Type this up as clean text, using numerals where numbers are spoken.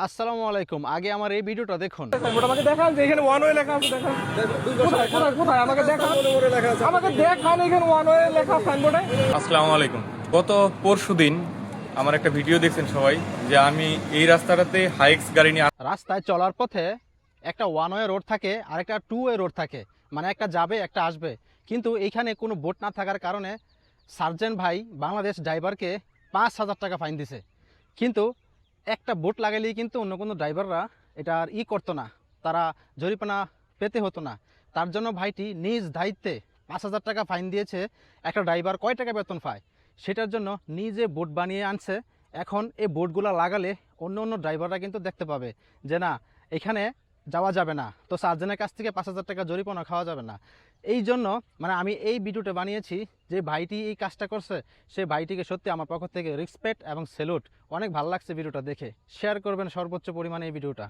আসসালামু আলাইকুম। আগে আমার এই ভিডিওটা দেখুন। আমাকে দেখান যে এখানে ওয়ান ওয়ে লেখা আছে। দেখান কোথায় কোথায় কোথায় আমাকে দেখান। আমাকে দেখান এখানে ওয়ান ওয়ে লেখা সাইনবোর্ডে। আসসালামু আলাইকুম। গত পরশুদিন আমার একটা ভিডিও দেখছেন সবাই যে আমি এই রাস্তাটাতে হাইক্স গাড়ি নিয়ে রাস্তায় চলার পথে একটা ওয়ান ওয়ে রোড থাকে আর একটা টু ওয়ে রোড থাকে, মানে একটা যাবে একটা আসবে। কিন্তু এইখানে কোনো বোট না থাকার কারণে সার্জেন্ট ভাই বাংলাদেশ ড্রাইভারকে 5,000 টাকা ফাইন দিছে। কিন্তু একটা বোট লাগালেই কিন্তু অন্য কোনো ড্রাইভাররা এটা আর করতো না, তারা জরিমানা পেতে হতো না। তার জন্য ভাইটি নিজ দায়িত্বে 5,000 টাকা ফাইন দিয়েছে। একটা ড্রাইভার কয় টাকা বেতন পায় সেটার জন্য নিজে বোট বানিয়ে আনছে। এখন এই বোটগুলো লাগালে অন্য অন্য ড্রাইভাররা কিন্তু দেখতে পাবে যে না, এখানে যাওয়া যাবে না, তো সার্জেনের কাছ থেকে 5,000 টাকা জরিমানা খাওয়া যাবে না। এই জন্য মানে আমি এই ভিডিওটা বানিয়েছি যে ভাইটি এই কাজটা করছে, সে ভাইটিকে সত্যি আমার পক্ষ থেকে রেসপেক্ট এবং স্যালুট। অনেক ভালো লাগছে ভিডিওটা দেখে। শেয়ার করবেন সর্বোচ্চ পরিমাণে এই ভিডিওটা।